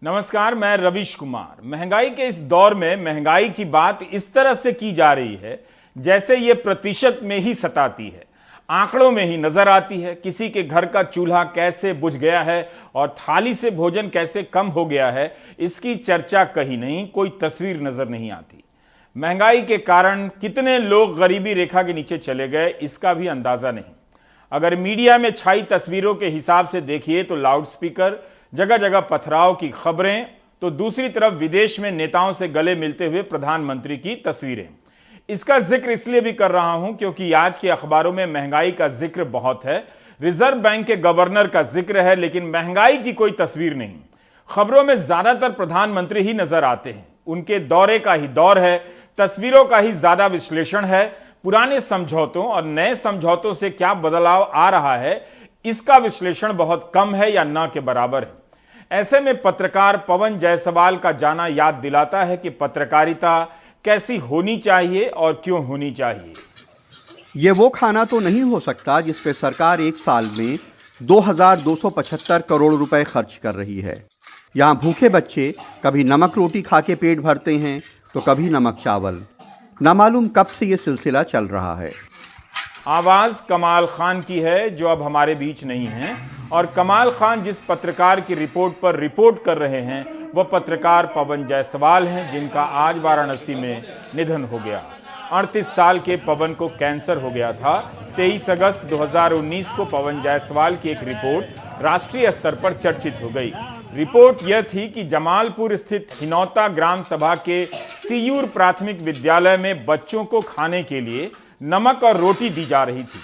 नमस्कार, मैं रविश कुमार। महंगाई के इस दौर में महंगाई की बात इस तरह से की जा रही है जैसे ये प्रतिशत में ही सताती है, आंकड़ों में ही नजर आती है। किसी के घर का चूल्हा कैसे बुझ गया है और थाली से भोजन कैसे कम हो गया है, इसकी चर्चा कहीं नहीं, कोई तस्वीर नजर नहीं आती। महंगाई के कारण कितने लोग गरीबी रेखा के नीचे चले गए, इसका भी अंदाजा नहीं। अगर मीडिया में छाई तस्वीरों के हिसाब से देखिए तो लाउडस्पीकर, जगह जगह पथराव की खबरें, तो दूसरी तरफ विदेश में नेताओं से गले मिलते हुए प्रधानमंत्री की तस्वीरें। इसका जिक्र इसलिए भी कर रहा हूं क्योंकि आज के अखबारों में महंगाई का जिक्र बहुत है, रिजर्व बैंक के गवर्नर का जिक्र है, लेकिन महंगाई की कोई तस्वीर नहीं। खबरों में ज्यादातर प्रधानमंत्री ही नजर आते हैं, उनके दौरे का ही दौर है, तस्वीरों का ही ज्यादा विश्लेषण है। पुराने समझौतों और नए समझौतों से क्या बदलाव आ रहा है, इसका विश्लेषण बहुत कम है या ना के बराबर है। ऐसे में पत्रकार पवन जायसवाल का जाना याद दिलाता है कि पत्रकारिता कैसी होनी चाहिए और क्यों होनी चाहिए। ये वो खाना तो नहीं हो सकता जिस पे सरकार एक साल में 2275 करोड़ रुपए खर्च कर रही है। यहाँ भूखे बच्चे कभी नमक रोटी खा के पेट भरते हैं तो कभी नमक चावल। ना मालूम कब से ये सिलसिला चल रहा है। आवाज कमाल खान की है जो अब हमारे बीच नहीं है, और कमाल खान जिस पत्रकार की रिपोर्ट पर रिपोर्ट कर रहे हैं वह पत्रकार पवन जायसवाल हैं, जिनका आज वाराणसी में निधन हो गया। 38 साल के पवन को कैंसर हो गया था। 23 अगस्त 2019 को पवन जायसवाल की एक रिपोर्ट राष्ट्रीय स्तर पर चर्चित हो गई। रिपोर्ट यह थी कि जमालपुर स्थित हिनौता ग्राम सभा के सीयूर प्राथमिक विद्यालय में बच्चों को खाने के लिए नमक और रोटी दी जा रही थी।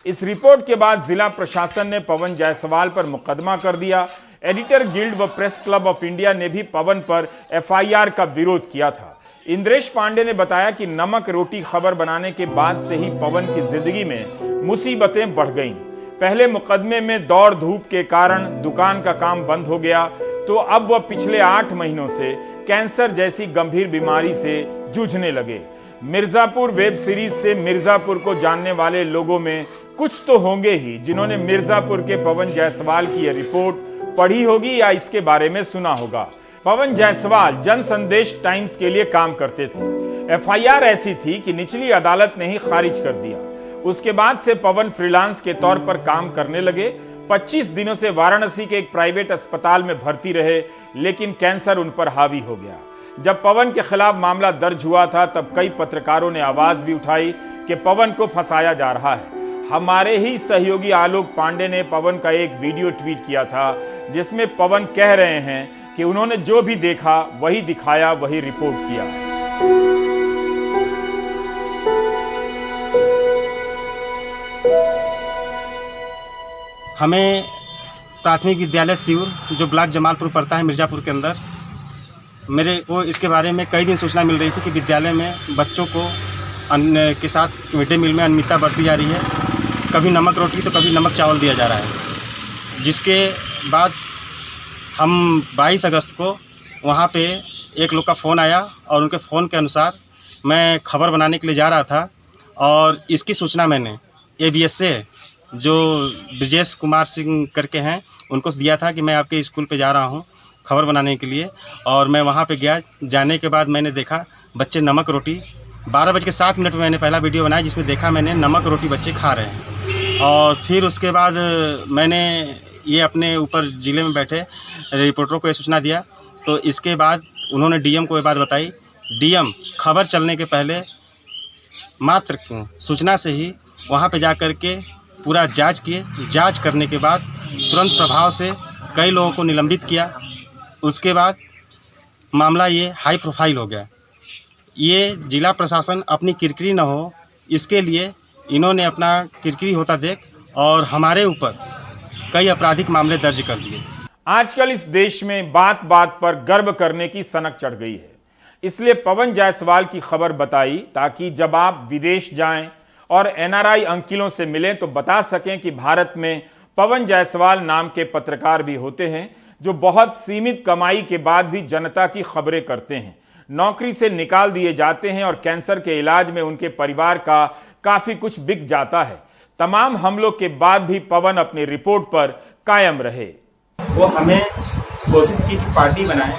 इस रिपोर्ट के बाद जिला प्रशासन ने पवन जायसवाल पर मुकदमा कर दिया। एडिटर गिल्ड व प्रेस क्लब ऑफ इंडिया ने भी पवन पर एफआईआर का विरोध किया था। इंद्रेश पांडे ने बताया कि नमक रोटी खबर बनाने के बाद से ही पवन की जिंदगी में मुसीबतें बढ़ गईं। पहले मुकदमे में दौड़ धूप के कारण दुकान का काम बंद हो गया, तो अब वह पिछले 8 महीनों से कैंसर जैसी गंभीर बीमारी से जूझने लगे। मिर्जापुर वेब सीरीज से मिर्जापुर को जानने वाले लोगों में कुछ तो होंगे ही जिन्होंने मिर्जापुर के पवन जायसवाल की यह रिपोर्ट पढ़ी होगी या इसके बारे में सुना होगा। पवन जायसवाल जन संदेश टाइम्स के लिए काम करते थे। एफआईआर ऐसी थी कि निचली अदालत ने ही खारिज कर दिया। उसके बाद से पवन फ्रीलांस के तौर पर काम करने लगे। 25 दिनों से वाराणसी के एक प्राइवेट अस्पताल में भर्ती रहे, लेकिन कैंसर उन पर हावी हो गया। जब पवन के खिलाफ मामला दर्ज हुआ था तब कई पत्रकारों ने आवाज भी उठाई कि पवन को फंसाया जा रहा है। हमारे ही सहयोगी आलोक पांडे ने पवन का एक वीडियो ट्वीट किया था जिसमें पवन कह रहे हैं कि उन्होंने जो भी देखा वही दिखाया, वही रिपोर्ट किया। हमें प्राथमिक विद्यालय सीयूर जो ब्लॉक जमालपुर पड़ता है मिर्जापुर के अंदर, मेरे को इसके बारे में कई दिन सूचना मिल रही थी कि विद्यालय में बच्चों को अन्न के साथ मिड डे मील में अनियमितता बढ़ती जा रही है। कभी नमक रोटी तो कभी नमक चावल दिया जा रहा है। जिसके बाद हम 22 अगस्त को वहाँ पे एक लोग का फ़ोन आया और उनके फ़ोन के अनुसार मैं खबर बनाने के लिए जा रहा था, और इसकी सूचना मैंने ABS से जो ब्रजेश कुमार सिंह करके हैं उनको दिया था कि मैं आपके स्कूल पे जा रहा हूँ खबर बनाने के लिए। और मैं वहाँ पे गया। जाने के बाद मैंने देखा बच्चे नमक रोटी 12:07 में मैंने पहला वीडियो बनाया जिसमें देखा मैंने नमक रोटी बच्चे खा रहे हैं। और फिर उसके बाद मैंने ये अपने ऊपर ज़िले में बैठे रिपोर्टरों को ये सूचना दिया, तो इसके बाद उन्होंने DM को ये बात बताई। DM खबर चलने के पहले मात्र सूचना से ही वहाँ पे जा कर के पूरा जांच किए। जांच करने के बाद तुरंत प्रभाव से कई लोगों को निलंबित किया। उसके बाद मामला ये हाई प्रोफाइल हो गया। ये जिला प्रशासन अपनी किरकिरी न हो, इसके लिए इन्होंने अपना किरकिरी होता देख और हमारे ऊपर कई आपराधिक मामले दर्ज कर दिए। आजकल इस देश में बात बात पर गर्व करने की सनक चढ़ गई है, इसलिए पवन जायसवाल की खबर बताई ताकि जब आप विदेश जाएं और NRI अंकिलों से मिलें तो बता सकें कि भारत में पवन जायसवाल नाम के पत्रकार भी होते हैं जो बहुत सीमित कमाई के बाद भी जनता की खबरें करते हैं। नौकरी से निकाल दिए जाते हैं और कैंसर के इलाज में उनके परिवार का काफी कुछ बिक जाता है। तमाम हमलों के बाद भी पवन अपनी रिपोर्ट पर कायम रहे। वो हमें कोशिश की कि पार्टी बनाए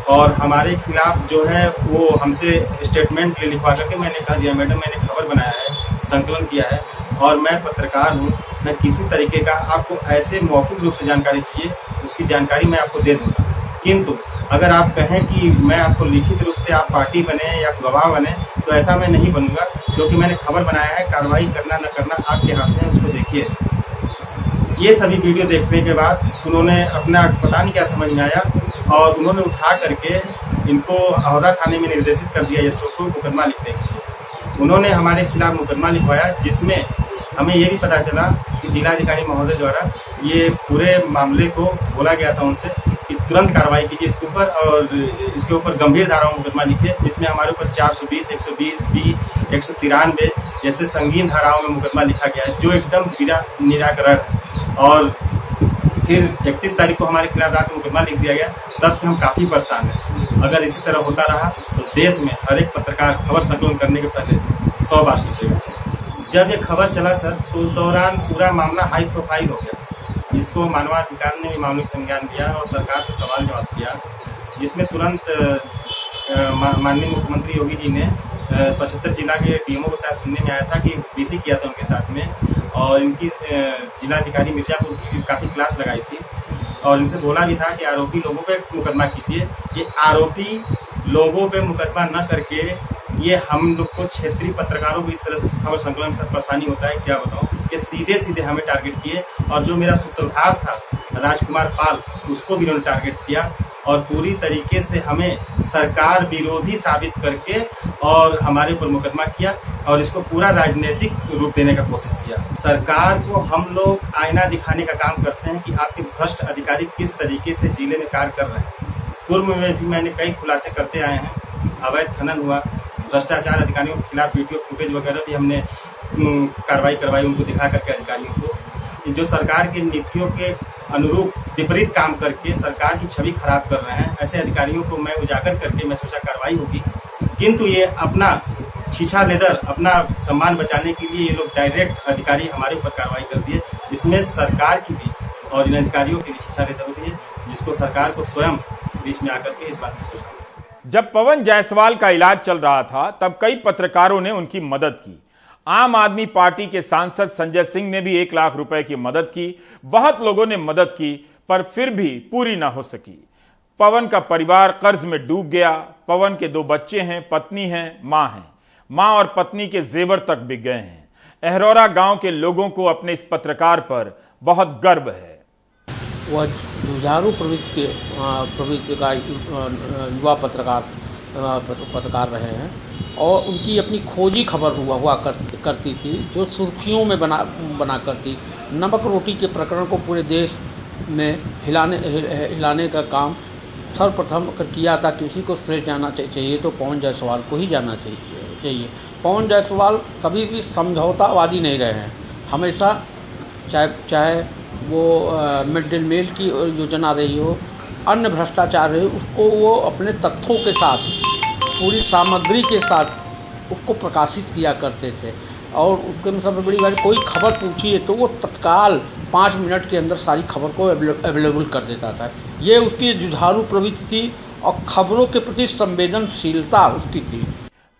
और हमारे खिलाफ जो है वो हमसे स्टेटमेंट लिखवा करके मैंने कह दिया, मैडम मैंने खबर बनाया है, संकलन किया है और मैं पत्रकार हूँ, मैं किसी तरीके का आपको ऐसे मौखिक रूप से जानकारी चाहिए उसकी जानकारी मैं आपको दे दूँगा, किंतु अगर आप कहें कि मैं आपको लिखित रूप से आप पार्टी बने या गवाह बने तो ऐसा मैं नहीं बनूंगा, क्योंकि मैंने खबर बनाया है, कार्रवाई करना न करना आपके हाथ में, उसको देखिए। ये सभी वीडियो देखने के बाद उन्होंने अपना पता नहीं क्या समझ में आया और उन्होंने उठा करके इनको हौदा थाने में निर्देशित कर दिया एसओ को मुकदमा लिखने के लिए। उन्होंने हमारे खिलाफ मुकदमा लिखवाया, जिसमें हमें ये भी पता चला कि जिलाधिकारी महोदय द्वारा ये पूरे मामले को बोला गया था उनसे कि तुरंत कार्रवाई कीजिए इसके ऊपर और इसके ऊपर गंभीर धाराओं में मुकदमा लिखिए, जिसमें हमारे ऊपर 420, 120 बी, 193 जैसे संगीन धाराओं में मुकदमा लिखा गया है, जो एकदम निराकरण है। और फिर 31 तारीख को हमारे खिलाफ रात में मुकदमा लिख दिया गया। तब से हम काफ़ी परेशान हैं। अगर इसी तरह होता रहा तो देश में हर एक पत्रकार खबर संकलन करने के पहले 100 बार सोचेगा। जब ये खबर चला सर, तो उस दौरान पूरा मामला हाई प्रोफाइल हो गया। इसको मानवाधिकार ने भी मामले का संज्ञान लिया और सरकार से सवाल जवाब किया, जिसमें तुरंत माननीय मुख्यमंत्री योगी जी ने 75 जिला के डीएमओ को शायद सुनने में आया था कि बीसी किया था उनके साथ में, और इनकी जिलाधिकारी मिर्जापुर की काफ़ी क्लास लगाई थी और इनसे बोला भी था कि आरोपी लोगों पे मुकदमा कीजिए। ये आरोपी लोगों पे मुकदमा न करके ये हम लोग को क्षेत्रीय पत्रकारों को इस तरह से खबर संकलन से परेशानी होता है, क्या बताऊँ। ये सीधे सीधे हमें टारगेट किए और जो मेरा सूत्रधार था राजकुमार पाल, उसको भी उन्होंने टारगेट किया और पूरी तरीके से हमें सरकार विरोधी साबित करके और हमारे ऊपर मुकदमा किया और इसको पूरा राजनीतिक रूप देने का कोशिश किया। सरकार को हम लोग आईना दिखाने का काम करते हैं कि आपके भ्रष्ट अधिकारी किस तरीके से जिले में कार्य कर रहे हैं। पूर्व में भी मैंने कई खुलासे करते आए हैं, अवैध खनन हुआ, भ्रष्टाचार अधिकारियों के खिलाफ वीडियो फुटेज वगैरह भी हमने कार्रवाई करवाई उनको दिखा करके अधिकारियों को, जो सरकार की नीतियों के अनुरूप विपरीत काम करके सरकार की छवि खराब कर रहे हैं। ऐसे अधिकारियों को मैं उजागर करके मैं सोचा कार्रवाई होगी, किंतु ये अपना छीछा लेदर, अपना सम्मान बचाने के लिए ये लोग डायरेक्ट अधिकारी हमारे ऊपर कार्रवाई कर दिए। इसमें सरकार की भी और इन अधिकारियों की भी छीछा लेदर होती है, जिसको सरकार को स्वयं बीच में आकर के इस बात की सोचना। जब पवन जायसवाल का इलाज चल रहा था तब कई पत्रकारों ने उनकी मदद की। आम आदमी पार्टी के सांसद संजय सिंह ने भी 1 लाख रुपए की मदद की। बहुत लोगों ने मदद की, पर फिर भी पूरी ना हो सकी। पवन का परिवार कर्ज में डूब गया। पवन के 2 बच्चे हैं, पत्नी है, मां है। मां और पत्नी के जेवर तक बिक गए हैं। अहरौरा गांव के लोगों को अपने इस पत्रकार पर बहुत गर्व है। वह जुझारू प्रवृत्ति का युवा पत्रकार रहे हैं और उनकी अपनी खोजी खबर हुआ करती थी, जो सुर्खियों में बना करती। नमक रोटी के प्रकरण को पूरे देश में हिलाने का काम सर्वप्रथम अगर किया था, किसी को श्रेय जाना चाहिए तो पवन जायसवाल को ही जाना चाहिए। पवन जायसवाल कभी भी समझौतावादी नहीं रहे हैं। हमेशा चाहे वो मिड डे मील की योजना रही हो, अन्य भ्रष्टाचार रही, उसको वो अपने तथ्यों के साथ, पूरी सामग्री के साथ उसको प्रकाशित किया करते थे। और उसके में सबसे बड़ी बात, कोई खबर पूछिए तो वो तत्काल 5 मिनट के अंदर सारी खबर को अवेलेबल कर देता था। ये उसकी जुझारू प्रवृत्ति थी और खबरों के प्रति संवेदनशीलता उसकी थी।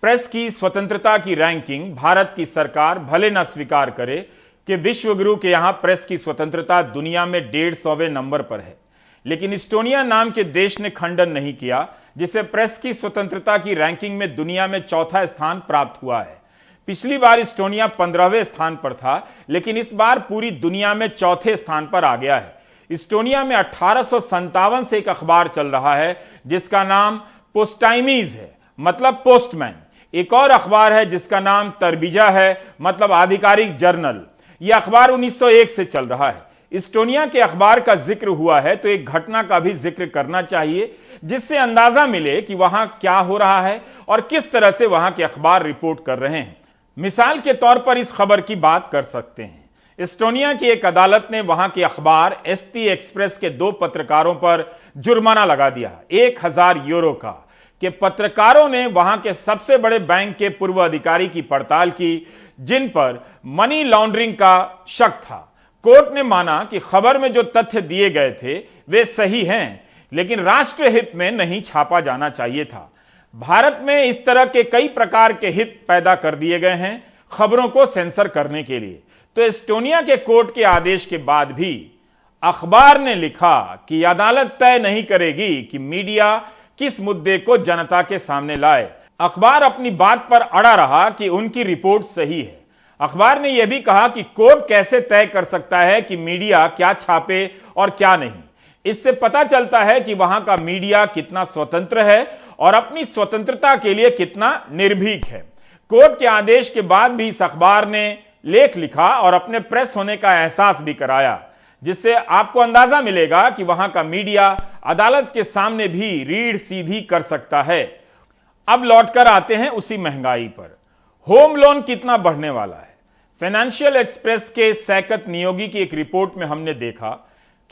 प्रेस की स्वतंत्रता की रैंकिंग भारत की सरकार भले न स्वीकार करे कि विश्वगुरु के यहां प्रेस की स्वतंत्रता दुनिया में 150वें नंबर पर है, लेकिन इस्टोनिया नाम के देश ने खंडन नहीं किया, जिसे प्रेस की स्वतंत्रता की रैंकिंग में दुनिया में 4था स्थान प्राप्त हुआ है। पिछली बार इस्टोनिया 15वें स्थान पर था, लेकिन इस बार पूरी दुनिया में 4थे स्थान पर आ गया है। इस्टोनिया में 1857 से एक अखबार चल रहा है जिसका नाम पोस्टाइमीज है, मतलब पोस्टमैन। एक और अखबार है जिसका नाम तरबीजा है, मतलब आधिकारिक जर्नल। यह अखबार 1901 से चल रहा है। इस्टोनिया के अखबार का जिक्र हुआ है तो एक घटना का भी जिक्र करना चाहिए, जिससे अंदाजा मिले कि वहां क्या हो रहा है और किस तरह से वहां के अखबार रिपोर्ट कर रहे हैं। मिसाल के तौर पर इस खबर की बात कर सकते हैं। इस्टोनिया की एक अदालत ने वहां के अखबार एसटी एक्सप्रेस के 2 पत्रकारों पर जुर्माना लगा दिया 1000 यूरो का, कि पत्रकारों ने वहां के सबसे बड़े बैंक के पूर्व अधिकारी की पड़ताल की, जिन पर मनी लॉन्ड्रिंग का शक था। कोर्ट ने माना कि खबर में जो तथ्य दिए गए थे वे सही हैं, लेकिन राष्ट्र हित में नहीं छापा जाना चाहिए था। भारत में इस तरह के कई प्रकार के हित पैदा कर दिए गए हैं खबरों को सेंसर करने के लिए। तो एस्टोनिया के कोर्ट के आदेश के बाद भी अखबार ने लिखा कि अदालत तय नहीं करेगी कि मीडिया किस मुद्दे को जनता के सामने लाए। अखबार अपनी बात पर अड़ा रहा कि उनकी रिपोर्ट सही है। अखबार ने यह भी कहा कि कोर्ट कैसे तय कर सकता है कि मीडिया क्या छापे और क्या नहीं। इससे पता चलता है कि वहां का मीडिया कितना स्वतंत्र है और अपनी स्वतंत्रता के लिए कितना निर्भीक है। कोर्ट के आदेश के बाद भी इस अखबार ने लेख लिखा और अपने प्रेस होने का एहसास भी कराया, जिससे आपको अंदाजा मिलेगा कि वहां का मीडिया अदालत के सामने भी रीढ़ सीधी कर सकता है। अब लौटकर आते हैं उसी महंगाई पर। होम लोन कितना बढ़ने वाला है। फाइनेंशियल एक्सप्रेस के सैकत नियोगी की एक रिपोर्ट में हमने देखा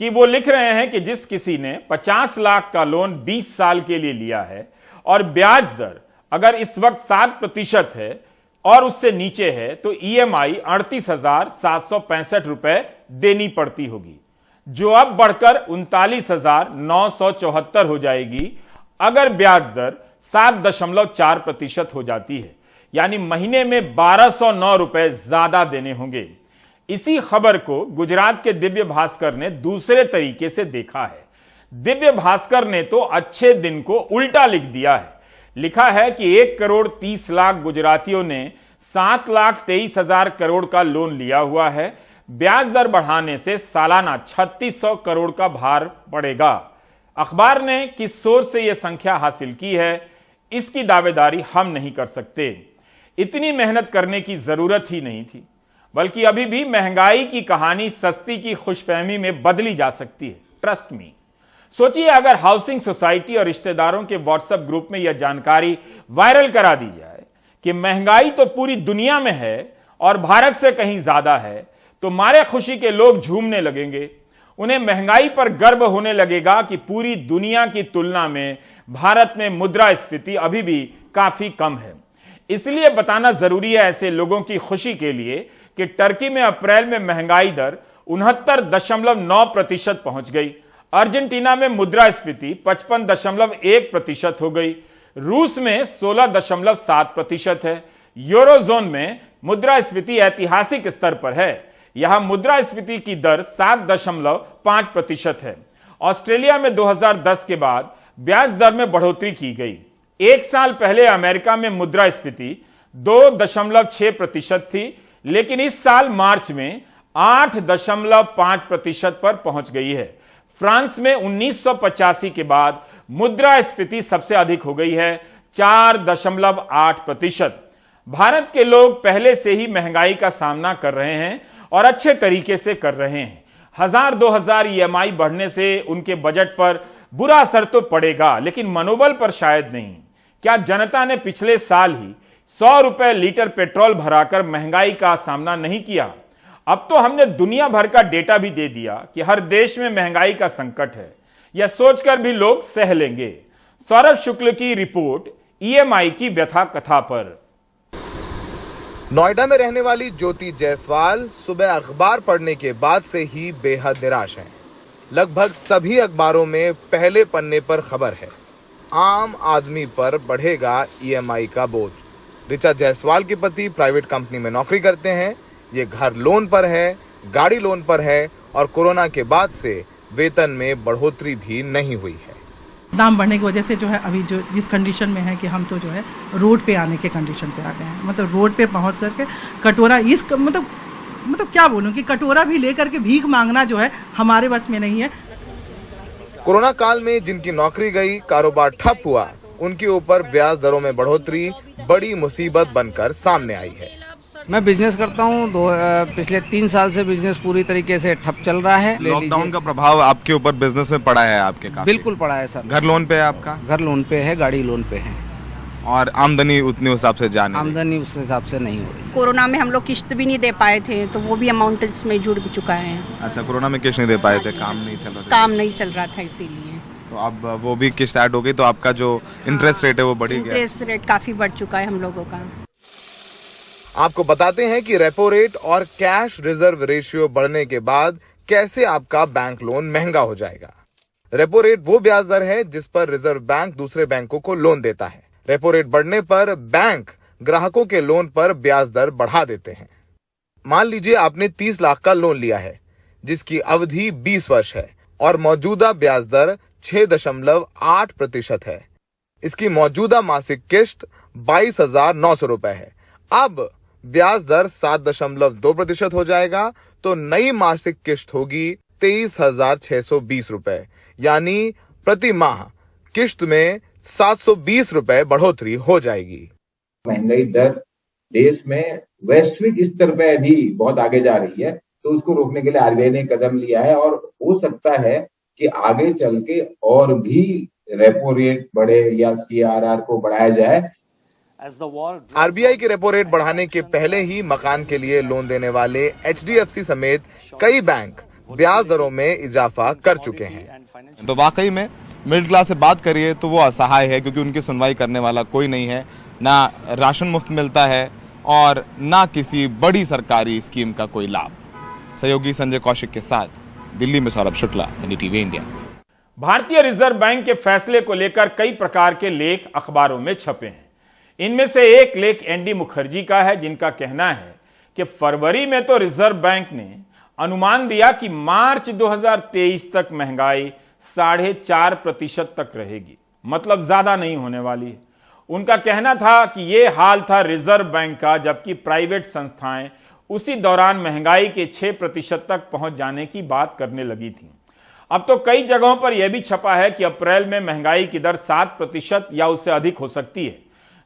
कि वो लिख रहे हैं कि जिस किसी ने 50 लाख का लोन 20 साल के लिए लिया है और ब्याज दर अगर इस वक्त 7% है और उससे नीचे है तो EMI 38,765 रुपए देनी पड़ती होगी, जो अब बढ़कर 39,974 हो जाएगी अगर ब्याज दर 7.4% हो जाती है, यानी महीने में 1209 रुपए ज्यादा देने होंगे। इसी खबर को गुजरात के दिव्य भास्कर ने दूसरे तरीके से देखा है। दिव्य भास्कर ने तो अच्छे दिन को उल्टा लिख दिया है। लिखा है कि 1,30,00,000 गुजरातियों ने 7,23,000 करोड़ का लोन लिया हुआ है। ब्याज दर बढ़ाने से सालाना 3,600 करोड़ का भार पड़ेगा। अखबार ने किस सोर्स से यह संख्या हासिल की है, इसकी दावेदारी हम नहीं कर सकते। इतनी मेहनत करने की जरूरत ही नहीं थी, बल्कि अभी भी महंगाई की कहानी सस्ती की खुशफहमी में बदली जा सकती है। Trust me. सोचिए अगर हाउसिंग सोसाइटी और रिश्तेदारों के व्हाट्सएप ग्रुप में यह जानकारी वायरल करा दी जाए कि महंगाई तो पूरी दुनिया में है और भारत से कहीं ज्यादा है, तो मारे खुशी के लोग झूमने लगेंगे। उन्हें महंगाई पर गर्व होने लगेगा कि पूरी दुनिया की तुलना में भारत में मुद्रास्फीति अभी भी काफी कम है। इसलिए बताना जरूरी है ऐसे लोगों की खुशी के लिए कि टर्की में अप्रैल में महंगाई दर 69.9% पहुंच गई। अर्जेंटीना में मुद्रास्फीति 55.1% हो गई। रूस में 16.7% है। यूरोजोन में मुद्रास्फीति ऐतिहासिक स्तर पर है। यहां मुद्रास्फीति की दर 7.5% है। ऑस्ट्रेलिया में 2010 के बाद ब्याज दर में बढ़ोतरी की गई। एक साल पहले अमेरिका में मुद्रास्फीति 2.6% थी, लेकिन इस साल मार्च में 8.5% पर पहुंच गई है। फ्रांस में 1985 के बाद मुद्रास्फीति सबसे अधिक हो गई है, 4.8%। भारत के लोग पहले से ही महंगाई का सामना कर रहे हैं और अच्छे तरीके से कर रहे हैं। 1,000-2,000 EMI बढ़ने से उनके बजट पर बुरा असर तो पड़ेगा, लेकिन मनोबल पर शायद नहीं। क्या जनता ने पिछले साल ही 100 रुपए लीटर पेट्रोल भराकर महंगाई का सामना नहीं किया? अब तो हमने दुनिया भर का डेटा भी दे दिया कि हर देश में महंगाई का संकट है। यह सोचकर भी लोग सह लेंगे। सौरभ शुक्ल की रिपोर्ट EMI की व्यथा कथा पर। नोएडा में रहने वाली ज्योति जायसवाल सुबह अखबार पढ़ने के बाद से ही बेहद निराश हैं। लगभग सभी अखबारों में पहले पन्ने पर खबर है, आम आदमी पर बढ़ेगा EMI का बोझ। ऋचा जायसवाल के पति प्राइवेट कंपनी में नौकरी करते हैं। ये घर लोन पर है, गाड़ी लोन पर है और कोरोना के बाद से वेतन में बढ़ोतरी भी नहीं हुई है। दाम बढ़ने की वजह से जो है अभी जो जिस कंडीशन में है कि हम तो जो है रोड पे आने के कंडीशन पे आ गए हैं। मतलब रोड पे पहुंच करके कटोरा मतलब क्या बोलूं कि कटोरा भी लेकर के भीख मांगना जो है हमारे बस में नहीं है। कोरोना काल में जिनकी नौकरी गई, कारोबार ठप हुआ, उनके ऊपर ब्याज दरों में बढ़ोतरी बड़ी मुसीबत बनकर सामने आई है। मैं बिजनेस करता हूँ। पिछले 3 साल से बिजनेस पूरी तरीके से ठप चल रहा है। लॉकडाउन का प्रभाव आपके ऊपर बिजनेस में पड़ा है आपके? काफी बिल्कुल पड़ा है सर। घर लोन पे है आपका? घर लोन पे है, गाड़ी लोन पे है। और आमदनी उतने हिसाब से आमदनी उस हिसाब से नहीं हो रही। कोरोना में हम लोग किस्त भी नहीं दे पाए थे, तो वो भी अमाउंट इसमें जुड़ चुका है। अच्छा, कोरोना में किस्त नहीं दे पाए थे, काम नहीं चल रहा था इसीलिए। तो अब वो भी किस्त ऐड हो गई, तो आपका जो इंटरेस्ट रेट है वो बढ़ गया? इंटरेस्ट रेट काफी बढ़ चुका है हम लोगों का। आपको बताते हैं कि रेपो रेट और कैश रिजर्व रेशियो बढ़ने के बाद कैसे आपका बैंक लोन महंगा हो जाएगा। रेपो रेट वो ब्याज दर है जिस पर रिजर्व बैंक दूसरे बैंकों को लोन देता है। रेपो रेट बढ़ने पर बैंक ग्राहकों के लोन पर ब्याज दर बढ़ा देते हैं। मान लीजिए आपने 30 लाख का लोन लिया है जिसकी अवधि 20 वर्ष है और मौजूदा ब्याज दर 6.8% है। इसकी मौजूदा मासिक किस्त 22,900 रुपए है। अब ब्याज दर 7.2% हो जाएगा तो नई मासिक किस्त होगी 23,620 रुपए, यानी प्रति माह किस्त में 720 रुपए बढ़ोतरी हो जाएगी। महंगाई दर देश में वैश्विक स्तर पर भी बहुत आगे जा रही है, तो उसको रोकने के लिए आरबीआई ने कदम लिया है और हो सकता है कि आगे चल के और भी रेपो रेट बढ़े या सीआरआर को बढ़ाया जाए। आरबीआई की रेपो रेट बढ़ाने के पहले ही मकान के लिए लोन देने वाले एचडीएफसी समेत कई बैंक ब्याज दरों में इजाफा कर चुके हैं। तो वाकई में मिडिल क्लास से बात करिए तो वो असहाय है, क्योंकि उनकी सुनवाई करने वाला कोई नहीं है। ना राशन मुफ्त मिलता है और ना किसी बड़ी सरकारी स्कीम का कोई लाभ। सहयोगी संजय कौशिक के साथ दिल्ली में सौरभ शुक्ला, एनडीटीवी इंडिया। भारतीय रिजर्व बैंक के फैसले को लेकर कई प्रकार के लेख अखबारों में छपे हैं। इनमें से एक लेख एनडी मुखर्जी का है, जिनका कहना है कि फरवरी में तो रिजर्व बैंक ने अनुमान दिया कि मार्च 2023 तक महंगाई 4.5% तक रहेगी, मतलब ज्यादा नहीं होने वाली है। उनका कहना था कि यह हाल था रिजर्व बैंक का, जबकि प्राइवेट संस्थाएं उसी दौरान महंगाई के 6% तक पहुंच जाने की बात करने लगी थी। अब तो कई जगहों पर यह भी छपा है कि अप्रैल में महंगाई की दर 7% या उससे अधिक हो सकती है।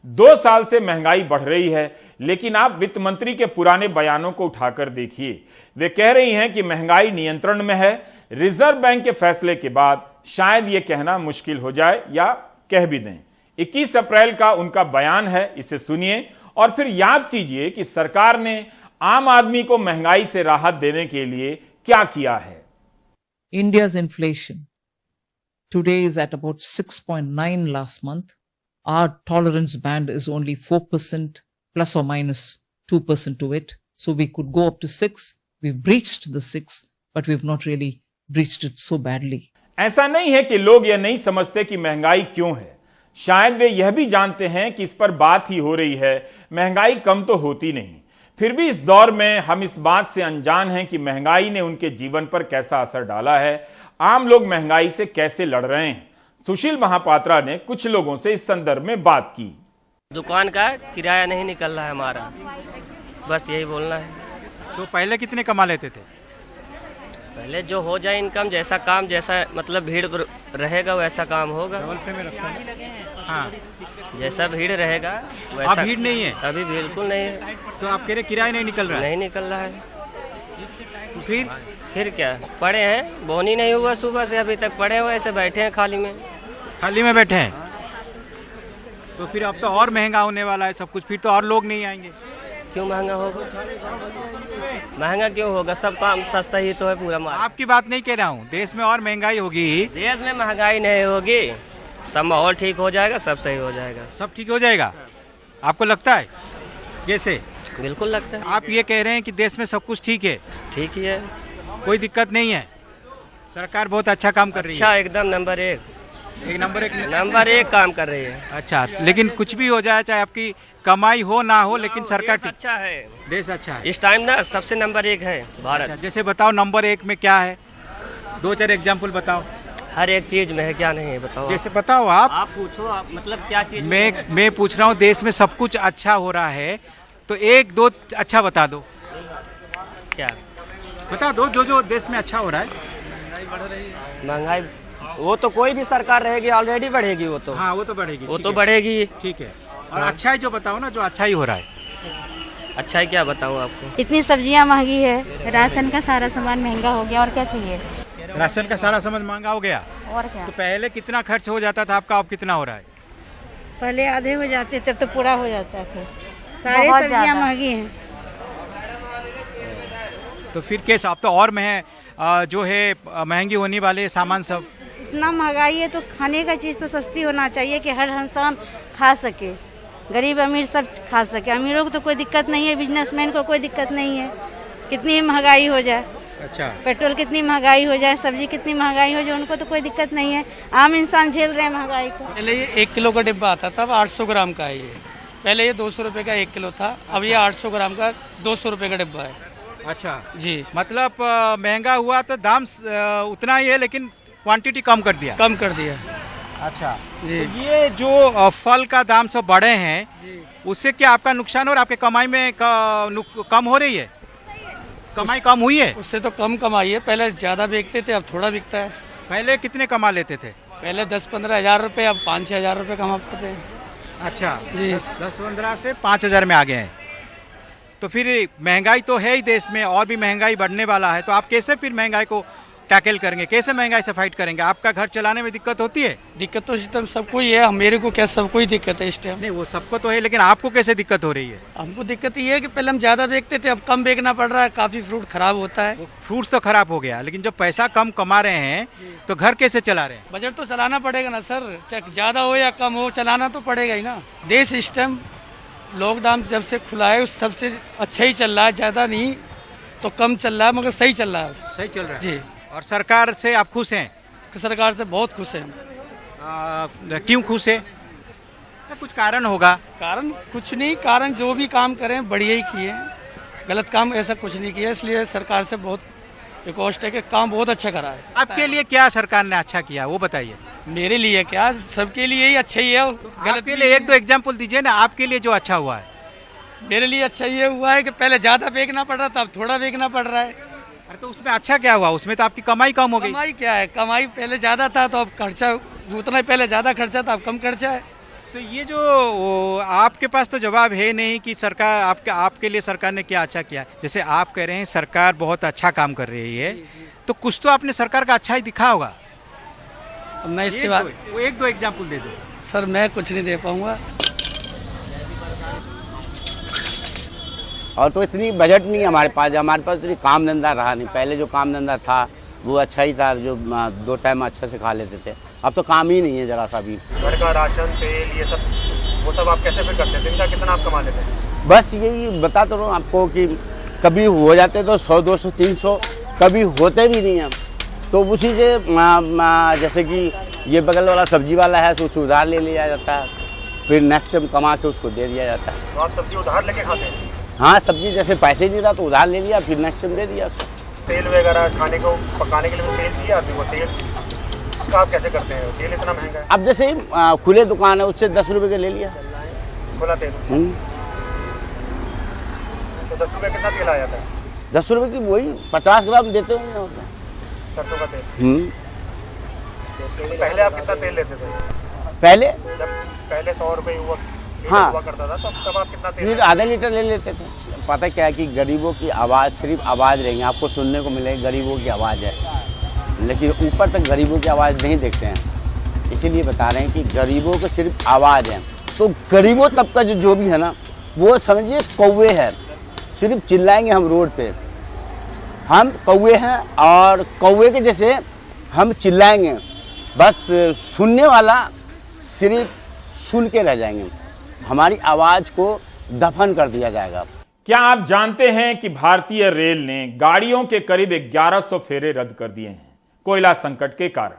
2 साल से महंगाई बढ़ रही है, लेकिन आप वित्त मंत्री के पुराने बयानों को उठाकर देखिए। वे कह रही हैं कि महंगाई नियंत्रण में है। रिजर्व बैंक के फैसले के बाद शायद यह कहना मुश्किल हो जाए या कह भी दें। 21 अप्रैल का उनका बयान है, इसे सुनिए और फिर याद कीजिए कि सरकार ने आम आदमी को महंगाई से राहत देने के लिए क्या किया है। India's inflation today is at about 6.9 last month. Our tolerance band is only 4% plus or minus 2% to it. So we could go up to 6. We've breached the 6, but we've not really breached it so badly. ऐसा नहीं है कि लोग यह नहीं समझते कि महंगाई क्यों है। शायद वे यह भी जानते हैं कि इस पर बात ही हो रही है, महंगाई कम तो होती नहीं। फिर भी इस दौर में हम इस बात से अनजान हैं कि महंगाई ने उनके जीवन पर कैसा असर डाला है, आम लोग महंगाई से कैसे लड़ रहे हैं। सुशील महापात्रा ने कुछ लोगों से इस संदर्भ में बात की। दुकान का किराया नहीं निकल रहा है हमारा, बस यही बोलना है। तो पहले कितने कमा लेते थे? पहले जो हो जाए इनकम, जैसा काम, जैसा मतलब भीड़ रहेगा वैसा काम होगा। हाँ, जैसा भीड़ रहेगा वैसा। अब भीड़ नहीं है? अभी बिल्कुल नहीं है। तो आप कह रहे किराया नहीं निकल रहा है? नहीं निकल रहा है। तो फिर क्या, पड़े हैं, बोनी नहीं हुआ सुबह से अभी तक, पड़े हुए ऐसे बैठे हैं खाली में बैठे हैं। तो फिर अब तो और महंगा होने वाला है सब कुछ, फिर तो और लोग नहीं आएंगे। क्यों महंगा होगा? महंगा क्यों होगा? सब काम सस्ता ही तो है पूरा। आपकी बात नहीं कह रहा हूँ, देश में और महंगाई होगी। देश में महंगाई नहीं होगी, सब माहौल ठीक हो जाएगा, सब सही हो जाएगा। सब ठीक हो जाएगा आपको लगता है? कैसे? बिल्कुल लगता है। आप ये कह रहे हैं कि देश में सब कुछ ठीक है? ठीक ही है, कोई दिक्कत नहीं है, सरकार बहुत अच्छा काम कर रही है। अच्छा, एकदम नंबर एक काम कर रही है। अच्छा, लेकिन कुछ भी हो जाए, चाहे आपकी कमाई हो ना हो, लेकिन सरकार अच्छा है, देश अच्छा है इस टाइम ना, सबसे नंबर 1 है भारत। अच्छा, जैसे बताओ नंबर 1 में क्या है, 2-4 एग्जाम्पल बताओ। हर एक चीज में है, क्या नहीं है बताओ। जैसे बताओ आप पूछो, आप मतलब क्या चीज? मैं पूछ रहा हूँ, देश में सब कुछ अच्छा हो रहा है तो 1-2 अच्छा बता दो। क्या बता दो जो देश में अच्छा हो रहा है? महंगाई वो तो कोई भी सरकार रहेगी ऑलरेडी बढ़ेगी, वो तो। हाँ, वो तो बढ़ेगी, वो तो बढ़ेगी। ठीक है। और अच्छा है जो बताओ ना, जो अच्छा ही हो रहा है। अच्छा है क्या बताऊँ आपको? इतनी सब्जियां महंगी है, राशन का सारा सामान महंगा हो गया, और क्या चाहिए? राशन का सारा सामान महंगा हो गया, और क्या? तो पहले कितना खर्च हो जाता था आपका, अब कितना हो रहा है? पहले आधे हो जाते, तब तो पूरा हो जाता था। सारी सब्जियां महंगी हैं। तो फिर कैसे? अब तो और जो है महंगी होने वाले सामान सब। इतना महंगाई है तो खाने का चीज़ तो सस्ती होना चाहिए कि हर इंसान खा सके, गरीब अमीर सब खा सके। अमीरों को तो कोई दिक्कत नहीं है, बिजनेसमैन को कोई दिक्कत नहीं है, कितनी महंगाई हो जाए, अच्छा। पेट्रोल कितनी महंगाई हो जाए, सब्जी कितनी महंगाई हो जाए, उनको तो कोई दिक्कत नहीं है। आम इंसान झेल रहे हैं महंगाई को। पहले ये 1 किलो का डिब्बा आता था, अब 800 ग्राम का है ये। पहले ये 200 रुपये का 1 किलो था, अब ये 800 ग्राम का 200 रुपये का डिब्बा है। अच्छा जी, मतलब महंगा हुआ तो दाम उतना ही है, लेकिन क्वांटिटी कम कर दिया। कम कर दिया। अच्छा जी। तो ये जो फल का दाम सब बढ़े हैं, उससे क्या आपका नुकसान और आपके कमाई में कम हो रही है? कमाई कम हुई है? उससे तो कम कमाई है, पहले ज़्यादा बेचते थे, अब थोड़ा बिकता है। पहले कितने कमा लेते थे? पहले 10-15 हज़ार रुपये, अब 5-6 हज़ार रुपये कमाते थे। अच्छा जी। 10-15 से 5,000 में आ गए हैं। तो फिर महंगाई तो है ही देश में, और भी महंगाई बढ़ने वाला है, तो आप कैसे फिर महंगाई को टैकल करेंगे, कैसे महंगाई से फाइट करेंगे? आपका घर चलाने में दिक्कत होती है? दिक्कत तो इस टाइम सबको ही है, मेरे को क्या, सबको ही दिक्कत है इस टाइम। नहीं, वो सबको तो है, लेकिन आपको कैसे दिक्कत हो रही है? हमको दिक्कत ये है कि पहले हम ज़्यादा बेचते थे, अब कम बेचना पड़ रहा है, काफ़ी फ्रूट खराब होता है। फ्रूट्स तो खराब हो गया, लेकिन जब पैसा कम कमा रहे हैं तो घर कैसे चला रहे हैं? बजट तो चलाना पड़ेगा ना सर, चाहे ज़्यादा हो या कम हो, चलाना तो पड़ेगा ही ना। देश इस टाइम लॉकडाउन जब से खुला है उस सबसे अच्छा ही चल रहा है, ज़्यादा नहीं तो कम चल रहा है, मगर सही चल रहा है। सही चल रहा है जी। और सरकार से आप खुश हैं? सरकार से बहुत खुश हैं। क्यों खुश है? कुछ कारण होगा? कारण कुछ नहीं, कारण जो भी काम करें बढ़िया ही किए, गलत काम ऐसा कुछ नहीं किया, इसलिए सरकार से बहुत रिक्वेस्ट है कि काम बहुत अच्छा करा है। आपके लिए क्या सरकार ने अच्छा किया वो बताइए। मेरे लिए क्या, सबके लिए ही अच्छा ही है। आपके लिए 1-2 एग्जाम्पल दीजिए ना, आपके लिए जो अच्छा हुआ है। मेरे लिए अच्छा ये हुआ है कि पहले ज़्यादा बेचना पड़ रहा था, अब थोड़ा बेचना पड़ रहा है। अरे तो उसमें अच्छा क्या हुआ? उसमें तो आपकी कमाई कम हो गई। कमाई क्या है, कमाई पहले ज़्यादा था तो अब खर्चा उतना, पहले ज़्यादा खर्चा था अब कम खर्चा है। तो ये जो आपके पास तो जवाब है नहीं कि सरकार आपके लिए सरकार ने क्या अच्छा किया। जैसे आप कह रहे हैं सरकार बहुत अच्छा काम कर रही है, तो कुछ तो आपने सरकार का अच्छा ही दिखा होगा। मैं इसके बाद 1-2 एग्जाम्पल दे दो। सर मैं कुछ नहीं दे पाऊंगा। और तो इतनी बजट नहीं हमारे पास इतनी काम धंधा रहा नहीं। पहले जो काम धंधा था वो अच्छा ही था, जो 2 टाइम अच्छे से खा लेते थे। अब तो काम ही नहीं है जरा सा भी। घर का राशन, तेल, ये सब वो सब आप कैसे फिर करते हैं? दिन का कितना आप कमा लेते हैं? बस यही बता तो रहा हूँ आपको कि कभी हो जाते तो 100, 200, 300, कभी होते भी नहीं हैं। तो उसी से जैसे कि ये बगल वाला सब्जी वाला है तो उसको उधार ले लिया जाता है, फिर नेक्स्ट टाइम कमा के उसको दे दिया जाता है। तो आप सब्जी उधार लेके खाते हैं? हाँ, सब्जी जैसे पैसे नहीं रहा तो उधार ले लिया, फिर नेक्स्ट टाइम दे दिया उसको। तेल वगैरह खाने को पकाने के लिए तेल चाहिए आदमी को, तेल उसका आप कैसे करते हैं? तेल इतना महंगा है। अब जैसे खुले दुकान है उससे 10 रुपये का ले लिया खुला तेल। तो 10 रुपये कितना तेल आ जाता है? 10 रुपये की वही 50 ग्राम देते होंगे सरसों का तेल। तो पहले आप कितना तेल लेते थे? पहले जब पहले 100 रुपये हुआ करता था तब आप कितना तेल? फिर आधा लीटर ले लेते थे। पता क्या है कि गरीबों की आवाज़ सिर्फ आवाज़ रहेंगी, आपको सुनने को मिलेगी गरीबों की आवाज़ है, लेकिन ऊपर तक गरीबों की आवाज़ नहीं देखते हैं। इसीलिए बता रहे हैं कि गरीबों को सिर्फ आवाज़ है। तो गरीबों तबका जो भी है ना, वो समझिए कौवे है। सिर्फ चिल्लाएंगे हम रोड पे, हम कौवे हैं और कौवे के जैसे हम चिल्लाएंगे, बस सुनने वाला सिर्फ सुन के रह जाएंगे, हमारी आवाज़ को दफन कर दिया जाएगा। क्या आप जानते हैं कि भारतीय रेल ने गाड़ियों के करीब 1100 फेरे रद्द कर दिए हैं कोयला संकट के कारण।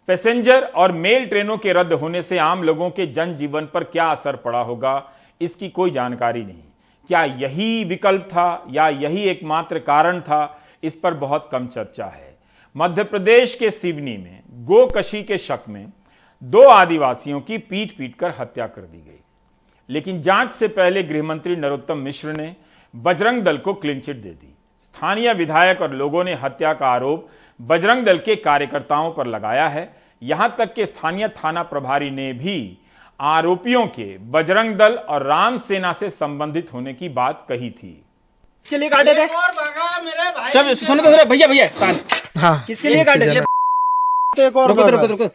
पैसेंजर और मेल ट्रेनों के रद्द होने से आम लोगों के जनजीवन पर क्या असर पड़ा होगा, इसकी कोई जानकारी नहीं। क्या यही विकल्प था या यही एकमात्र कारण था, इस पर बहुत कम चर्चा है। मध्य प्रदेश के सिवनी में गोकशी के शक में 2 आदिवासियों की पीट पीट कर हत्या कर दी गई, लेकिन जांच से पहले गृहमंत्री नरोत्तम मिश्र ने बजरंग दल को क्लीन चिट दे दी। स्थानीय विधायक और लोगों ने हत्या का आरोप बजरंग दल के कार्यकर्ताओं पर लगाया है। यहां तक कि स्थानीय थाना प्रभारी ने भी आरोपियों के बजरंग दल और राम सेना से संबंधित होने की बात कही थी। किसके लिए काटे थे? सब सुनो तो भैया हाँ, किसके लिए काटे थे? रुको।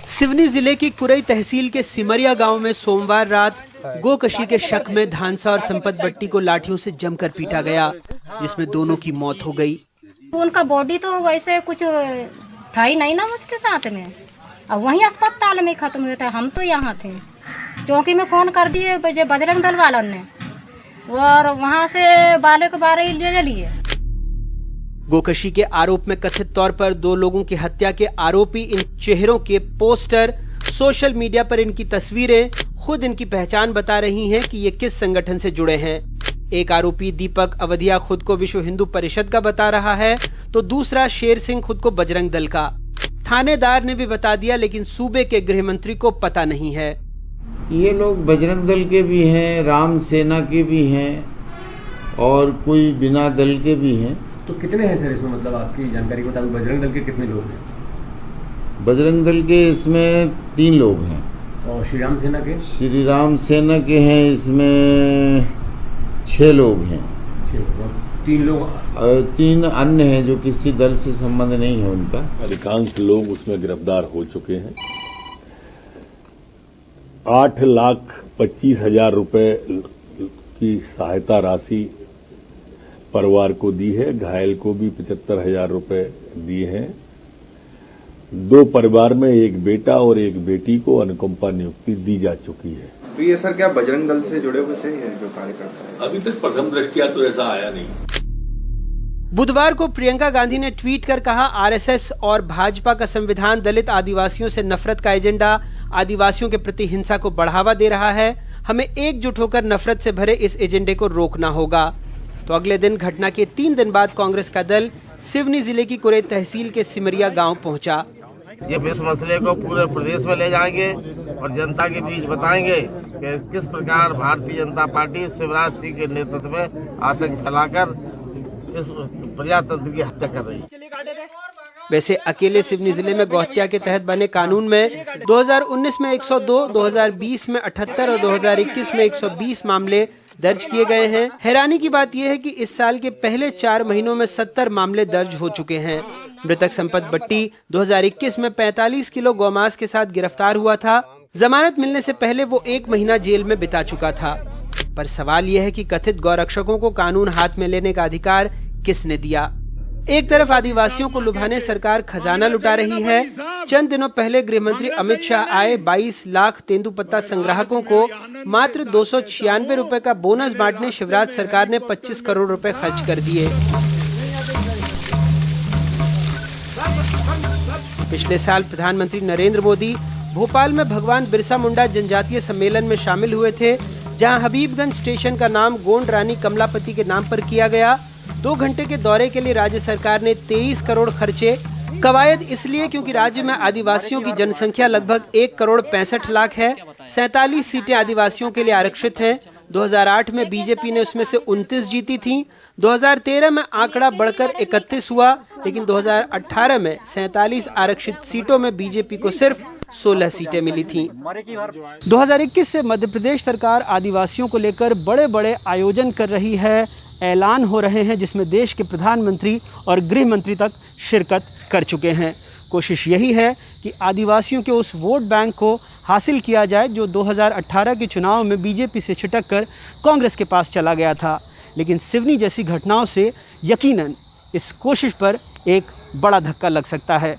सिवनी जिले की कुरई तहसील के सिमरिया गांव में सोमवार रात गोकशी के शक में धानसा और संपत बट्टी को लाठियों से जमकर पीटा गया, जिसमें दोनों की मौत हो गई। उनका बॉडी तो वैसे कुछ था ही नहीं ना उसके साथ में, अब वहीं अस्पताल में खत्म हुआ था। हम तो यहाँ थे, चौकी में फोन कर दिए बजरंग दल वालों ने, और वहाँ से बाले के बारे ले लिए। गोकशी के आरोप में कथित तौर पर 2 लोगों की हत्या के आरोपी इन चेहरों के पोस्टर, सोशल मीडिया पर इनकी तस्वीरें खुद इनकी पहचान बता रही हैं कि ये किस संगठन से जुड़े हैं। एक आरोपी दीपक अवधिया खुद को विश्व हिंदू परिषद का बता रहा है, तो दूसरा शेर सिंह खुद को बजरंग दल का। थानेदार ने भी बता दिया, लेकिन सूबे के गृह मंत्री को पता नहीं है। ये लोग बजरंग दल के भी हैं, राम सेना के भी हैं और कोई बिना दल के भी हैं। तो कितने हैं सर इसमें, मतलब आपकी जानकारी के मुताबिक बजरंग दल के कितने लोग हैं? बजरंग दल के इसमें 3 लोग हैं। और श्री राम सेना के? श्री राम सेना के हैं इसमें 6 लोग हैं। 3 अन्य हैं जो किसी दल से संबंध नहीं है उनका। अधिकांश लोग उसमें गिरफ्तार हो चुके हैं। 8,25,000 रुपए की सहायता राशि परिवार को दी है, घायल को भी 75,000 रुपए दिए हैं। 2 परिवार में एक बेटा और एक बेटी को अनुकंपा नियुक्ति दी जा चुकी है। तो ये सर क्या बजरंग दल से जुड़े हुए थे जो कार्यकर्ता है? अभी तक प्रथम दृष्टया तो ऐसा आया नहीं। बुधवार को प्रियंका गांधी ने ट्वीट कर कहा, आरएसएस और भाजपा का संविधान दलित आदिवासियों से नफरत का एजेंडा आदिवासियों के प्रति हिंसा को बढ़ावा दे रहा है। हमें एकजुट होकर नफरत से भरे इस एजेंडे को रोकना होगा। तो अगले दिन घटना के 3 दिन बाद कांग्रेस का दल सिवनी जिले की कुरई तहसील के सिमरिया गांव पहुंचा। ये इस मसले को पूरे प्रदेश में ले जाएंगे और जनता के बीच बताएंगे कि किस प्रकार भारतीय जनता पार्टी शिवराज सिंह के नेतृत्व में आतंक फैलाकर इस प्रजातंत्र की हत्या कर रही है। वैसे अकेले सिवनी जिले में गौहत्या के तहत बने कानून में 2019 में 102, 2020 में 78 और 2021 में 120 मामले दर्ज किए गए हैं। हैरानी की बात यह है कि इस साल के पहले 4 महीनों में 70 मामले दर्ज हो चुके हैं। मृतक संपत बट्टी 2021 में 45 किलो गौमांस के साथ गिरफ्तार हुआ था। जमानत मिलने से पहले वो 1 महीना जेल में बिता चुका था। पर सवाल यह है कि कथित गौरक्षकों को कानून हाथ में लेने का अधिकार किसने दिया? एक तरफ आदिवासियों को लुभाने सरकार खजाना लुटा रही है। चंद दिनों पहले गृह मंत्री अमित शाह आए 22 लाख तेंदुपत्ता संग्राहकों को मात्र 296 रुपए का बोनस बांटने शिवराज सरकार ने 25 करोड़ रुपए खर्च कर दिए। पिछले साल प्रधानमंत्री नरेंद्र मोदी भोपाल में भगवान बिरसा मुंडा जनजातीय सम्मेलन में शामिल हुए थे, जहां हबीबगंज स्टेशन का नाम गोंड रानी कमलापति के नाम पर किया गया। 2 घंटे के दौरे के लिए राज्य सरकार ने 23 करोड़ खर्चे। कवायद इसलिए क्योंकि राज्य में आदिवासियों की जनसंख्या लगभग 1 करोड़ 65 लाख है। 47 सीटें आदिवासियों के लिए आरक्षित हैं। 2008 में बीजेपी ने उसमें से 29 जीती थी। 2013 में आंकड़ा बढ़कर 31 हुआ, लेकिन 2018 में 47 आरक्षित सीटों में बीजेपी को सिर्फ 16 सीटें मिली थीं। 2021 से मध्य प्रदेश सरकार आदिवासियों को लेकर बड़े बड़े आयोजन कर रही है। ऐलान हो रहे हैं जिसमें देश के प्रधानमंत्री और गृह मंत्री तक शिरकत कर चुके हैं। कोशिश यही है कि आदिवासियों के उस वोट बैंक को हासिल किया जाए जो 2018 के चुनाव में बीजेपी से छिटक कर कांग्रेस के पास चला गया था। लेकिन सिवनी जैसी घटनाओं से यकीनन इस कोशिश पर एक बड़ा धक्का लग सकता है।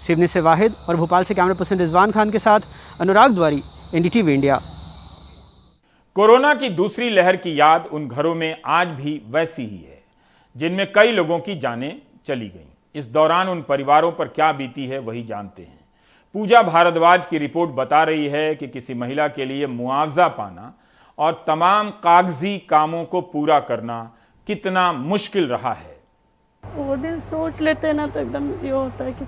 सिवनी से वाहिद और भोपाल से कैमरा पर्सन रिजवान खान के साथ अनुराग द्वारी, एनडीटीवी इंडिया। कोरोना की दूसरी लहर की याद उन घरों में आज भी वैसी ही है जिनमें कई लोगों की जानें चली गईं। इस दौरान उन परिवारों पर क्या बीती है वही जानते हैं। पूजा भारद्वाज की रिपोर्ट बता रही है कि किसी महिला के लिए मुआवजा पाना और तमाम कागजी कामों को पूरा करना कितना मुश्किल रहा है। वो दिन सोच लेते ना तो एकदम ये होता है कि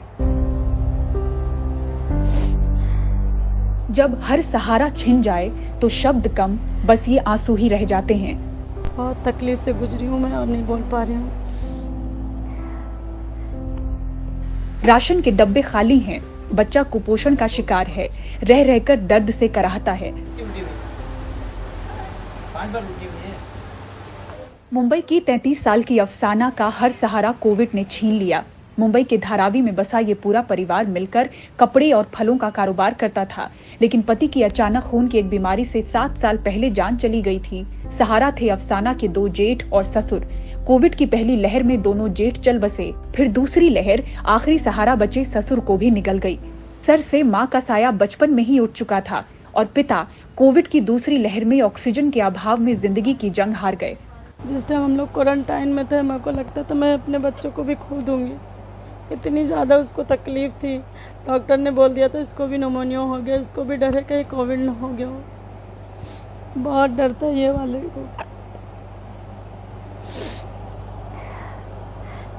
जब हर सहारा छिन जाए तो शब्द कम, बस ये आंसू ही रह जाते हैं। बहुत तकलीफ से गुजरी हूँ मैं और नहीं बोल पा रही हूँ। राशन के डब्बे खाली हैं, बच्चा कुपोषण का शिकार है, रह रहकर दर्द से कराहता है। मुंबई की 33 साल की अफसाना का हर सहारा कोविड ने छीन लिया। मुंबई के धारावी में बसा ये पूरा परिवार मिलकर कपड़े और फलों का कारोबार करता था, लेकिन पति की अचानक खून की एक बीमारी से 7 साल पहले जान चली गई थी। सहारा थे अफसाना के 2 जेठ और ससुर। कोविड की पहली लहर में दोनों जेठ चल बसे, फिर दूसरी लहर आखिरी सहारा बचे ससुर को भी निगल गई। सर से माँ का साया बचपन में ही उठ चुका था और पिता कोविड की दूसरी लहर में ऑक्सीजन के अभाव में जिंदगी की जंग हार गए। जिस टाइम हम लोग क्वारंटाइन में थे मेरे को लगता था मैं अपने बच्चों को भी खो दूंगी, इतनी ज़्यादा उसको तकलीफ थी। डॉक्टर ने बोल दिया था इसको भी निमोनिया हो गया, इसको भी डर है कहीं कोविड ना हो गया हो। बहुत डर था ये वाले को।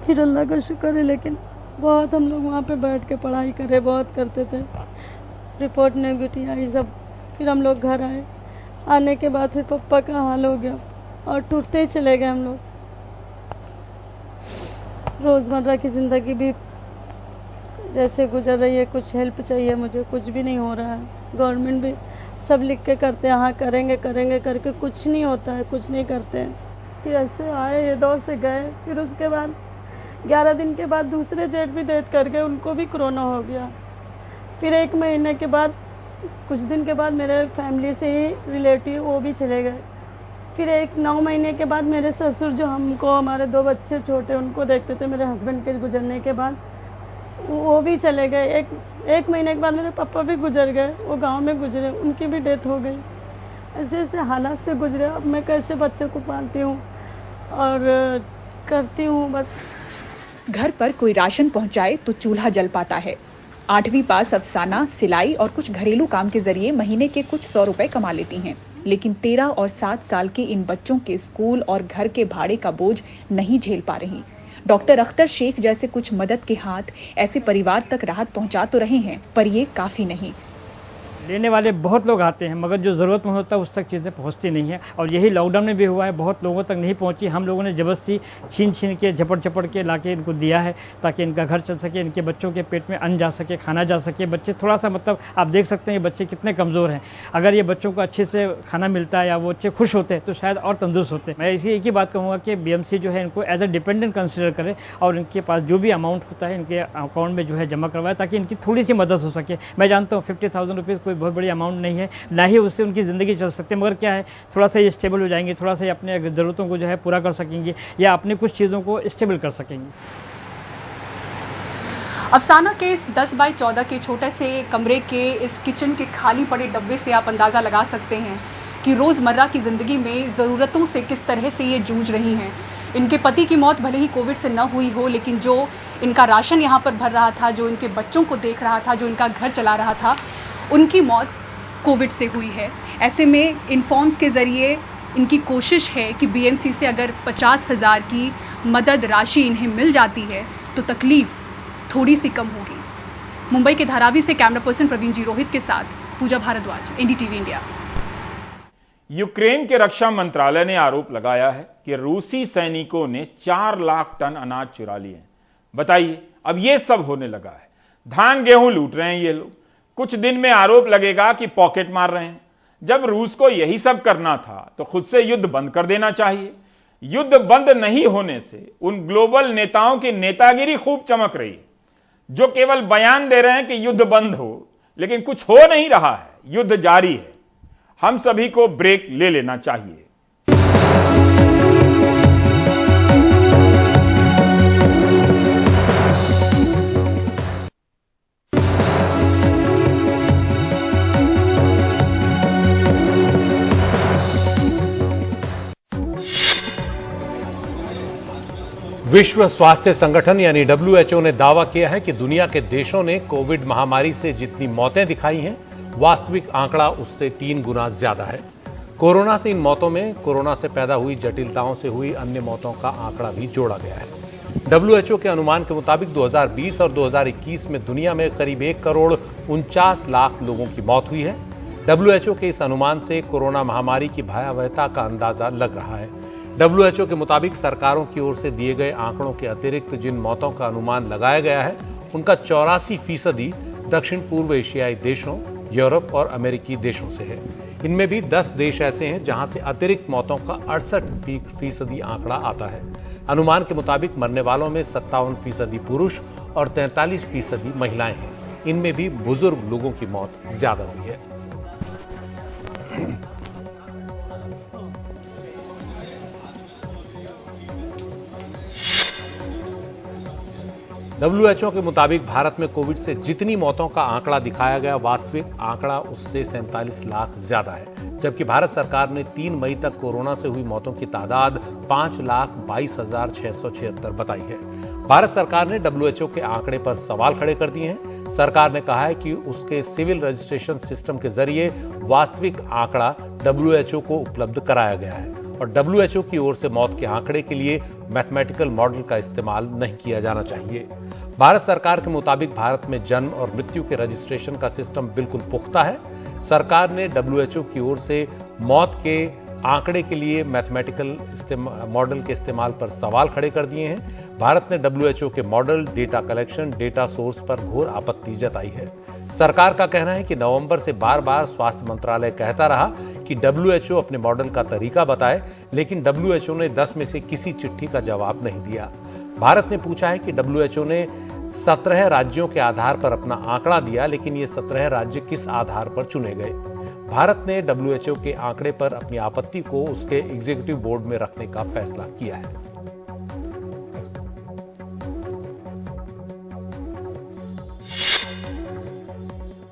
फिर अल्लाह का शुक्र है, लेकिन बहुत हम लोग वहाँ पे बैठ के पढ़ाई करे, बहुत करते थे। रिपोर्ट नेगेटिव आई सब। फिर हम लोग घर आए, आने के बाद फिर पापा का हाल हो गया और टूटते ही चले गए हम लोग। रोज़मर्रा की ज़िंदगी भी जैसे गुजर रही है, कुछ हेल्प चाहिए मुझे, कुछ भी नहीं हो रहा है। गवर्नमेंट भी सब लिख के करते हैं, हाँ करेंगे करेंगे करके कुछ नहीं होता है, कुछ नहीं करते हैं। फिर ऐसे आए, ये दौर से गए। फिर उसके बाद 11 दिन के बाद दूसरे जेठ भी डेथ कर गए, उनको भी कोरोना हो गया। फिर 1 महीने के बाद, कुछ दिन के बाद मेरे फैमिली से ही रिलेटिव वो भी चले गए। फिर 9 महीने के बाद मेरे ससुर जो हमको, हमारे 2 बच्चे छोटे उनको देखते थे मेरे हस्बैंड के गुजरने के बाद, वो भी चले गए। एक महीने के बाद मेरे पापा भी गुजर गए, वो गांव में गुजरे, उनकी भी डेथ हो गई। ऐसे ऐसे हालात से गुजरे। अब मैं कैसे बच्चे को पालती हूँ और करती हूँ बस। घर पर कोई राशन पहुंचाए तो चूल्हा जल पाता है। 8वीं पास अफसाना सिलाई और कुछ घरेलू काम के जरिए महीने के कुछ 100 रुपए कमा लेती हैं, लेकिन 13 और 7 साल के इन बच्चों के स्कूल और घर के भाड़े का बोझ नहीं झेल पा रही। डॉक्टर अख्तर शेख जैसे कुछ मदद के हाथ ऐसे परिवार तक राहत पहुंचा तो रहे हैं, पर ये काफी नहीं। लेने वाले बहुत लोग आते हैं, मगर जो ज़रूरतमंद होता है उस तक चीज़ें पहुंचती नहीं है। और यही लॉकडाउन में भी हुआ है, बहुत लोगों तक नहीं पहुंची। हम लोगों ने जबरदस्ती छीन के झपड़ के लाके इनको दिया है, ताकि इनका घर चल सके, इनके बच्चों के पेट में अन्न जा सके, खाना जा सके। बच्चे थोड़ा सा, मतलब आप देख सकते हैं ये बच्चे कितने कमज़ोर हैं। अगर ये बच्चों को अच्छे से खाना मिलता है या वो बच्चे खुश होते हैं तो शायद और तंदुरुस्त होते। मैं इसी एक ही बात कहूँगा कि BMC जो है इनको एज ए डिपेंडेंट कंसिडर करे और इनके पास जो भी अमाउंट होता है इनके अकाउंट में जो है जमा करवाए, ताकि इनकी थोड़ी सी मदद हो सके। मैं जानता हूँ 50,000 रुपीज़ कोई बहुत बड़ी अमाउंट नहीं है, ना ही उससे उनकी ज़िंदगी चल सकती है, मगर क्या है, थोड़ा सा ये स्टेबल हो जाएंगे, थोड़ा सा अपने ज़रूरतों को जो है पूरा कर सकेंगे या अपने कुछ चीज़ों को स्टेबल कर सकेंगे। अफसाना के इस 10 बाय 14 के छोटे से कमरे के इस किचन के खाली पड़े डब्बे से आप अंदाज़ा लगा सकते हैं कि रोज़मर्रा की ज़िंदगी में ज़रूरतों से किस तरह से ये जूझ रही हैं। इनके पति की मौत भले ही कोविड से न हुई हो, लेकिन जो इनका राशन यहाँ पर भर रहा था, जो इनके बच्चों को देख रहा था, जो इनका घर चला रहा था, उनकी मौत कोविड से हुई है। ऐसे में इन फॉर्म्स के ज़रिए इनकी कोशिश है कि BMC से अगर 50,000 की मदद राशि इन्हें मिल जाती है तो तकलीफ़ थोड़ी सी कम होगी। मुंबई के धारावी से कैमरा पर्सन प्रवीण जी रोहित के साथ पूजा भारद्वाज, NDTV इंडिया। यूक्रेन के रक्षा मंत्रालय ने आरोप लगाया है कि रूसी सैनिकों ने 4 लाख टन अनाज चुरा लिए हैं। बताइए, अब यह सब होने लगा है। धान गेहूं लूट रहे हैं ये लोग। कुछ दिन में आरोप लगेगा कि पॉकेट मार रहे हैं। जब रूस को यही सब करना था तो खुद से युद्ध बंद कर देना चाहिए। युद्ध बंद नहीं होने से उन ग्लोबल नेताओं की नेतागिरी खूब चमक रही है, जो केवल बयान दे रहे हैं कि युद्ध बंद हो, लेकिन कुछ हो नहीं रहा है, युद्ध जारी है। हम सभी को ब्रेक ले लेना चाहिए। विश्व स्वास्थ्य संगठन यानी WHO ने दावा किया है कि दुनिया के देशों ने कोविड महामारी से जितनी मौतें दिखाई हैं, वास्तविक आंकड़ा उससे 3 गुना ज्यादा है। कोरोना से इन मौतों में कोरोना से पैदा हुई जटिलताओं से हुई अन्य मौतों का आंकड़ा भी जोड़ा गया है। WHO के अनुमान के मुताबिक 2020 और 2021 में दुनिया में करीब 1 करोड़ 49 लाख लोगों की मौत हुई है। WHO के इस अनुमान से कोरोना महामारी की भयावहता का अंदाजा लग रहा है। WHO के मुताबिक सरकारों की ओर से दिए गए आंकड़ों के अतिरिक्त जिन मौतों का अनुमान लगाया गया है, उनका 84% दक्षिण पूर्व एशियाई देशों, यूरोप और अमेरिकी देशों से है। इनमें भी 10 देश ऐसे हैं जहां से अतिरिक्त मौतों का 68% आंकड़ा आता है। अनुमान के मुताबिक मरने वालों में 57% पुरुष और 43% महिलाएं हैं। इनमें भी बुजुर्ग लोगों की मौत ज्यादा हुई है। WHO के मुताबिक भारत में कोविड से जितनी मौतों का आंकड़ा दिखाया गया, वास्तविक आंकड़ा उससे 47 लाख ज्यादा है, जबकि भारत सरकार ने 3 मई तक कोरोना से हुई मौतों की तादाद 5,22,676 बताई है। भारत सरकार ने WHO के आंकड़े पर सवाल खड़े कर दिए हैं। सरकार ने कहा है कि उसके सिविल रजिस्ट्रेशन सिस्टम के जरिए वास्तविक आंकड़ा WHO को उपलब्ध कराया गया है और WHO की ओर से मौत के आंकड़े के लिए मैथमेटिकल मॉडल का इस्तेमाल नहीं किया जाना चाहिए। भारत सरकार के मुताबिक भारत में जन्म और मृत्यु के रजिस्ट्रेशन का सिस्टम बिल्कुल पुख्ता है। सरकार ने WHO की ओर से मौत के आंकड़े के लिए मैथमेटिकल मॉडल के इस्तेमाल पर सवाल खड़े कर दिए हैं। भारत ने WHO के model, data collection, data source पर घोर आपत्ति जताई है। सरकार का कहना है कि नवंबर से बार बार स्वास्थ्य मंत्रालय कहता रहा कि WHO अपने मॉडल का तरीका बताए, लेकिन WHO ने 10 में से किसी चिट्ठी का जवाब नहीं दिया। भारत ने पूछा है कि WHO ने 17 राज्यों के आधार पर अपना आंकड़ा दिया, लेकिन ये 17 राज्य किस आधार पर चुने गए। भारत ने WHO के आंकड़े पर अपनी आपत्ति को उसके एग्जीक्यूटिव बोर्ड में रखने का फैसला किया है।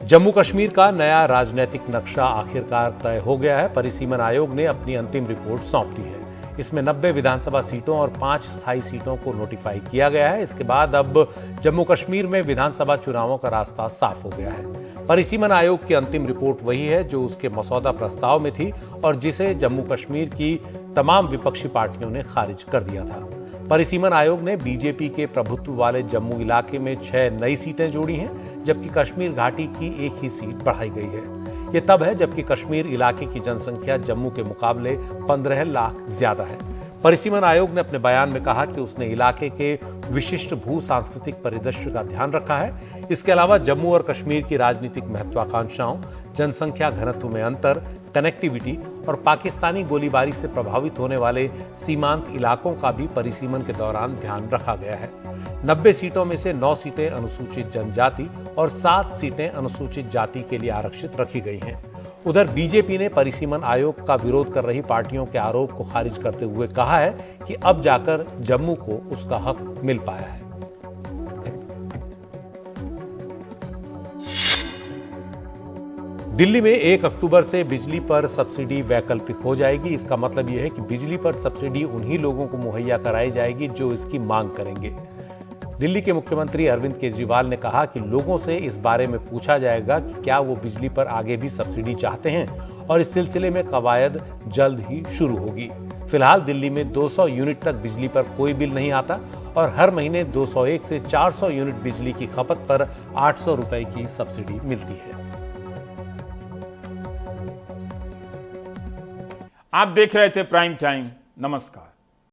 जम्मू कश्मीर का नया राजनीतिक नक्शा आखिरकार तय हो गया है। परिसीमन आयोग ने अपनी अंतिम रिपोर्ट सौंप दी है। इसमें 90 विधानसभा सीटों और 5 स्थायी सीटों को नोटिफाई किया गया है। इसके बाद अब जम्मू कश्मीर में विधानसभा चुनावों का रास्ता साफ हो गया है। परिसीमन आयोग की अंतिम रिपोर्ट वही है जो उसके मसौदा प्रस्ताव में थी और जिसे जम्मू कश्मीर की तमाम विपक्षी पार्टियों ने खारिज कर दिया था। परिसीमन आयोग ने बीजेपी के प्रभुत्व वाले जम्मू इलाके में 6 नई सीटें जोड़ी हैं, जबकि कश्मीर घाटी की 1 ही सीट बढ़ाई गई है। ये तब है जबकि कश्मीर इलाके की जनसंख्या जम्मू के मुकाबले 15 लाख ज्यादा है। परिसीमन आयोग ने अपने बयान में कहा कि उसने इलाके के विशिष्ट भू सांस्कृतिक परिदृश्य का ध्यान रखा है। इसके अलावा जम्मू और कश्मीर की राजनीतिक महत्वाकांक्षाओं, जनसंख्या घनत्व में अंतर, कनेक्टिविटी और पाकिस्तानी गोलीबारी से प्रभावित होने वाले सीमांत इलाकों का भी परिसीमन के दौरान ध्यान रखा गया है। 90 सीटों में से 9 सीटें अनुसूचित जनजाति और 7 सीटें अनुसूचित जाति के लिए आरक्षित रखी गई हैं। उधर बीजेपी ने परिसीमन आयोग का विरोध कर रही पार्टियों के आरोप को खारिज करते हुए कहा है कि अब जाकर जम्मू को उसका हक मिल पाया है। दिल्ली में 1 अक्टूबर से बिजली पर सब्सिडी वैकल्पिक हो जाएगी। इसका मतलब यह है कि बिजली पर सब्सिडी उन्हीं लोगों को मुहैया कराई जाएगी जो इसकी मांग करेंगे। दिल्ली के मुख्यमंत्री अरविंद केजरीवाल ने कहा कि लोगों से इस बारे में पूछा जाएगा कि क्या वो बिजली पर आगे भी सब्सिडी चाहते हैं और इस सिलसिले में कवायद जल्द ही शुरू होगी। फिलहाल दिल्ली में 200 यूनिट तक बिजली पर कोई बिल नहीं आता और हर महीने 201 से 400 यूनिट बिजली की खपत पर 800 रुपए की सब्सिडी मिलती है। आप देख रहे थे प्राइम टाइम। नमस्कार।